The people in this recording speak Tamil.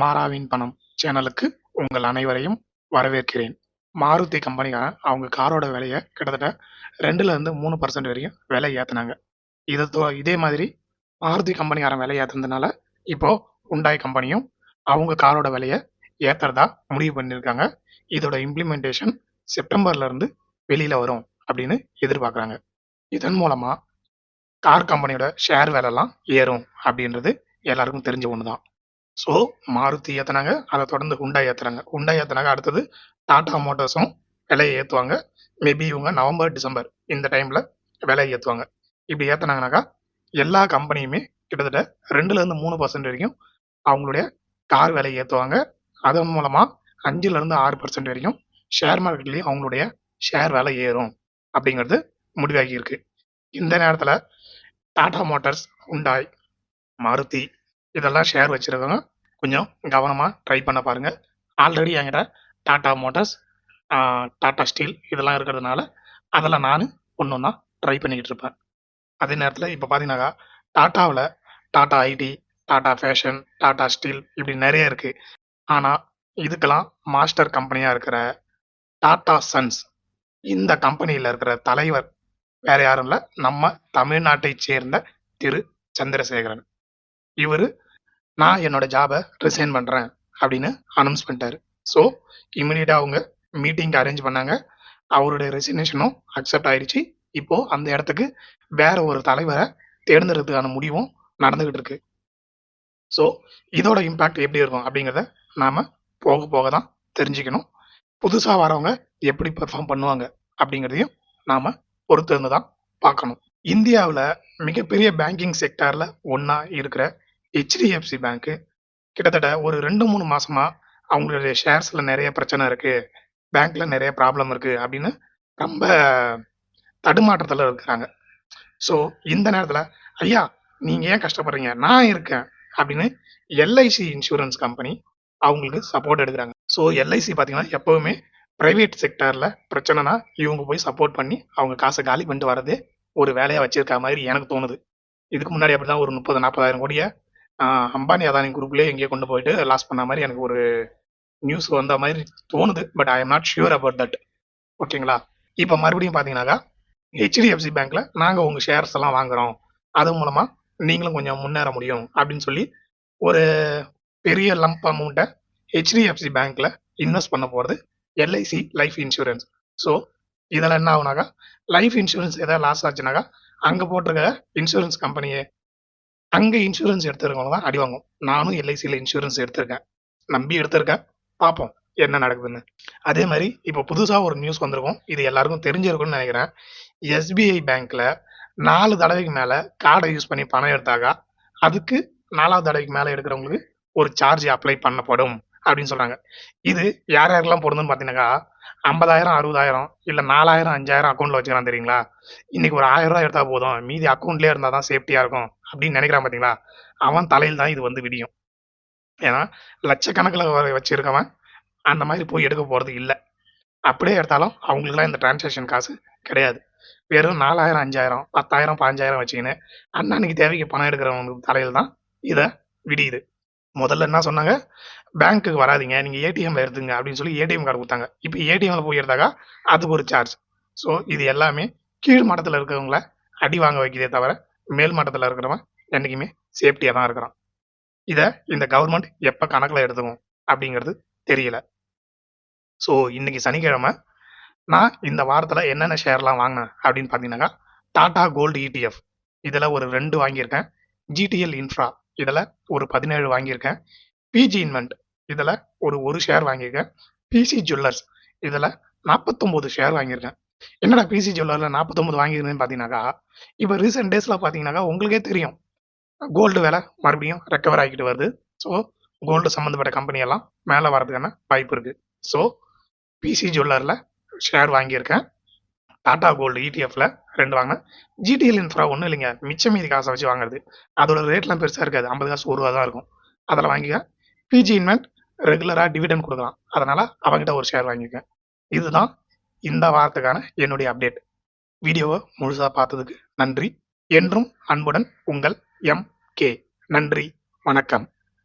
மாறாவின் பணம் சேனலுக்கு உங்கள் அனைவரையும் வரவேற்கிறேன். மாருதி கம்பெனிக்காரன் அவங்க காரோட விலையை கிட்டத்தட்ட 2லேருந்து 3% வரையும் விலை ஏத்துனாங்க. இதே மாதிரி மாருதி கம்பெனிக்காரன் விலை ஏத்துனதுனால இப்போ ஹுண்டாய் கம்பெனியும் அவங்க காரோட விலையை ஏத்துறதா முடிவு பண்ணியிருக்காங்க. இதோட இம்ப்ளிமெண்டேஷன் செப்டம்பர்ல இருந்து வெளியில வரும் அப்படின்னு எதிர்பார்க்குறாங்க. இதன் மூலமா கார் கம்பெனியோட ஷேர் விலைலாம் ஏறும் அப்படின்றது எல்லாருக்கும் தெரிஞ்ச ஒண்ணுதான். ஸோ மாருதி ஏத்துனாங்க, அதை தொடர்ந்து ஹுண்டாய் ஏத்துறாங்க. ஹுண்டாய் ஏத்துனாங்க, அடுத்தது டாடா மோட்டார்ஸும் விலையை ஏத்துவாங்க. மேபி இவங்க நவம்பர், டிசம்பர் இந்த டைம்ல விலையை ஏத்துவாங்க. இப்படி ஏத்துனாங்கனாக்கா எல்லா கம்பெனியுமே கிட்டத்தட்ட 2லேருந்து 3% வரைக்கும் அவங்களுடைய கார் விலையை ஏத்துவாங்க. அதன் மூலமா 5லேருந்து 6% வரைக்கும் ஷேர் மார்க்கெட்லயும் அவங்களுடைய ஷேர் விலை ஏறும் அப்படிங்கிறது முடிவாகி இருக்கு. இந்த நேரத்துல டாடா மோட்டார்ஸ், ஹுண்டாய், மாருதி இதெல்லாம் ஷேர் வச்சிருக்கவங்க கொஞ்சம் கவனமா ட்ரை பண்ண பாருங்க. ஆல்ரெடி என்கிட்ட டாடா மோட்டார்ஸ், டாடா ஸ்டீல் இதெல்லாம் இருக்கிறதுனால அதில் நான் ஒன்றா ட்ரை பண்ணிக்கிட்டு இருப்பேன். அதே நேரத்தில் இப்போ பார்த்தீங்கன்னாக்கா டாட்டாவில் Tata IT, Tata fashion, Tata steel இப்படி நிறைய இருக்கு. ஆனால் இதுக்கெல்லாம் மாஸ்டர் கம்பெனியாக இருக்கிற டாடா சன்ஸ் இந்த கம்பெனியில் இருக்கிற தலைவர் வேற யாரும் இல்லை, நம்ம தமிழ்நாட்டை சேர்ந்த திரு சந்திரசேகரன். இவர் நான் என்னோட ஜாபை ரிசைன் பண்ணுறேன் அப்படின்னு அனௌன்ஸ் பண்ணிட்டாரு. ஸோ இமீடியட்டாக அவங்க மீட்டிங் அரேஞ்ச் பண்ணாங்க. அவருடைய ரெசிக்னேஷனும் அக்செப்ட் ஆயிடுச்சு. இப்போ அந்த இடத்துக்கு வேற ஒரு தலைவரை தேர்ந்தெடுக்கிறதுக்கான முடிவும் நடந்துகிட்டு இருக்கு. ஸோ இதோட இம்பாக்ட் எப்படி இருக்கும் அப்படிங்கிறத நாம போக போக தான் தெரிஞ்சுக்கணும். புதுசாக வரவங்க எப்படி பெர்ஃபார்ம் பண்ணுவாங்க அப்படிங்கிறதையும் நாம பொறுத்து இருந்து தான் பார்க்கணும். இந்தியாவில் மிகப்பெரிய பேங்கிங் செக்டார்ல ஒன்றா இருக்கிற ஹெச்டிஎஃப்சி பேங்க் கிட்டத்தட்ட ஒரு 2-3 மாசமா அவங்களுடைய ஷேர்ஸ்ல நிறைய பிரச்சனை இருக்கு, பேங்க்ல நிறைய ப்ராப்ளம் இருக்கு அப்படின்னு ரொம்ப தடுமாற்றத்துல இருக்கிறாங்க. ஸோ இந்த நேரத்துல ஐயா நீங்க ஏன் கஷ்டப்படுறீங்க, நான் இருக்கேன் அப்படின்னு எல்ஐசி இன்சூரன்ஸ் கம்பெனி அவங்களுக்கு சப்போர்ட் எடுக்கிறாங்க. ஸோ எல்ஐசி பார்த்தீங்கன்னா எப்பவுமே பிரைவேட் செக்டார்ல பிரச்சனைனா இவங்க போய் சப்போர்ட் பண்ணி அவங்க காசை காலி பண்ணிட்டு வரதே ஒரு வேலையா வச்சிருக்க மாதிரி எனக்கு தோணுது. இதுக்கு முன்னாடி அப்படிதான் ஒரு 30-40 கோடியை அம்பானி அதானி குரூப்லேயே எங்கேயோ கொண்டு போயிட்டு லாஸ் பண்ண மாதிரி எனக்கு ஒரு நியூஸ் வந்த மாதிரி தோணுது. But I am not sure about that. ஓகேங்களா? இப்போ மறுபடியும் பார்த்தீங்கன்னாக்கா ஹெச்டிஎஃப்சி பேங்க்ல நாங்கள் உங்கள் ஷேர்ஸ் எல்லாம் வாங்குறோம், அது மூலமா நீங்களும் கொஞ்சம் முன்னேற முடியும் அப்படின்னு சொல்லி ஒரு பெரிய லம்ப் அமௌண்ட்டை ஹெச்டிஎஃப்சி பேங்க்ல இன்வெஸ்ட் பண்ண போகிறது எல்ஐசி லைஃப் இன்சூரன்ஸ். ஸோ இதில் என்ன ஆகுனாக்கா லைஃப் இன்சூரன்ஸ் ஏதாவது லாஸ் ஆச்சுனாக்கா அங்கே போட்டிருக்க இன்சூரன்ஸ் கம்பெனியை அங்கே இன்சூரன்ஸ் எடுத்துருக்கவங்க தான் அடி வாங்கும். நானும் எல்ஐசியில் இன்சூரன்ஸ் எடுத்திருக்கேன், நம்பி எடுத்திருக்கேன், பார்ப்போம் என்ன நடக்குதுன்னு. அதே மாதிரி இப்போ புதுசாக ஒரு நியூஸ் வந்திருக்கும், இது எல்லாருக்கும் தெரிஞ்சிருக்கும்னு நினைக்கிறேன். எஸ்பிஐ பேங்க்ல 4 தடவைக்கு மேலே கார்டை யூஸ் பண்ணி பணம் எடுத்தாக்கா அதுக்கு 4வது தடவைக்கு மேலே எடுக்கிறவங்களுக்கு ஒரு சார்ஜ் அப்ளை பண்ணப்படும் அப்படின்னு சொல்றாங்க. இது யார் யாருக்கெல்லாம் பொருந்துன்னு பார்த்தீங்கன்னாக்கா 50,000, 60,000 இல்லை 4,000, 5,000 அக்கௌண்ட்ல வச்சுக்கிறான் தெரியுங்களா. இன்னைக்கு ஒரு 1,000 ரூபாய் எடுத்தா போதும், மீதி அக்கௌண்ட்லேயே இருந்தால் தான் சேஃப்டியா இருக்கும் அப்படின்னு நினைக்கிறான் பார்த்தீங்களா, அவன் தலையில் தான் இது வந்து விடியும். ஏன்னா லட்சக்கணக்கில் வச்சிருக்கவன் அந்த மாதிரி போய் எடுக்க போறது இல்லை. அப்படியே எடுத்தாலும் அவங்களுக்குலாம் இந்த டிரான்சாக்ஷன் காசு கிடையாது. வெறும் 4,000, 5,000, 10,000, 15,000 வச்சுக்கின்னு அண்ணனுக்கு தேவைக்கு பணம் எடுக்கிறவங்களுக்கு தலையில் தான் இதை விடியுது. முதல்ல என்ன சொன்னாங்க, பேங்க்குக்கு வராதிங்க, நீங்க ஏடிஎம்ல எடுத்துங்க அப்படின்னு சொல்லி ஏடிஎம் கார்டு கொடுத்தாங்க. இப்போ ஏடிஎம்ல போய் எடுத்தாக்கா அதுக்கு ஒரு சார்ஜ். ஸோ இது எல்லாமே கீழ் மட்டத்தில் இருக்கிறவங்கள அடி வாங்க வைக்கிறதே தவிர மேல் மட்டத்தில் இருக்கிறவன் என்றைக்குமே சேஃப்டியாக தான் இருக்கிறான். இதை இந்த கவர்மெண்ட் எப்போ கணக்கில் எடுத்துக்கும் அப்படிங்கிறது தெரியல. ஸோ இன்னைக்கு சனிக்கிழமை நான் இந்த வாரத்தில் என்னென்ன ஷேர்லாம் வாங்கினேன் அப்படின்னு பார்த்தீங்கன்னாக்கா டாடா கோல்டு இடிஎஃப் இதில் ஒரு 2 வாங்கியிருக்கேன், ஜிடிஎல் இன்ஃப்ரா இதில் ஒரு 17 வாங்கியிருக்கேன், பிஜி இன்வென்ட் இதில் ஒரு ஷேர் வாங்கியிருக்கேன், பிசி ஜுவல்லர்ஸ் இதில் 49 ஷேர் வாங்கியிருக்கேன். என்னடா பிசி ஜுவல்லரில் 49 வாங்கியிருக்கேன்னு பார்த்தீங்கன்னாக்கா இப்போ ரீசெண்ட் டேஸில் பார்த்தீங்கன்னாக்கா உங்களுக்கே தெரியும் கோல்டு விலை மறுபடியும் ரெக்கவர் ஆகிட்டு வருது. ஸோ கோல்டு சம்மந்தப்பட்ட கம்பெனியெல்லாம் மேலே வரதுக்கான வாய்ப்பு இருக்குது. ஸோ பிசி ஜுவல்லரில் ஷேர் வாங்கியிருக்கேன், டாடா கோல்டு இடிஎஃப்ல 2 வாங்கினேன், ஜிடிஎல் இன்ஃப்ரா ஒன்றும் இல்லைங்க, மிச்சம் மீதி காசை வச்சு வாங்குறது, அதோட ரேட்லாம் பெருசாக இருக்காது, 50 காசு 1 ரூபா தான் இருக்கும், அதில் வாங்கிக்க. பிஜி இன்வென்ட் ரெகுலராக டிவிடெண்ட் கொடுக்கலாம், அதனால அவங்ககிட்ட ஒரு ஷேர் வாங்கியிருக்கேன். இதுதான் இந்த வாரத்துக்கான என்னுடைய அப்டேட். வீடியோவை முழுசாக பார்த்ததுக்கு நன்றி. என்றும் அன்புடன் உங்கள் எம் கே. நன்றி, வணக்கம்.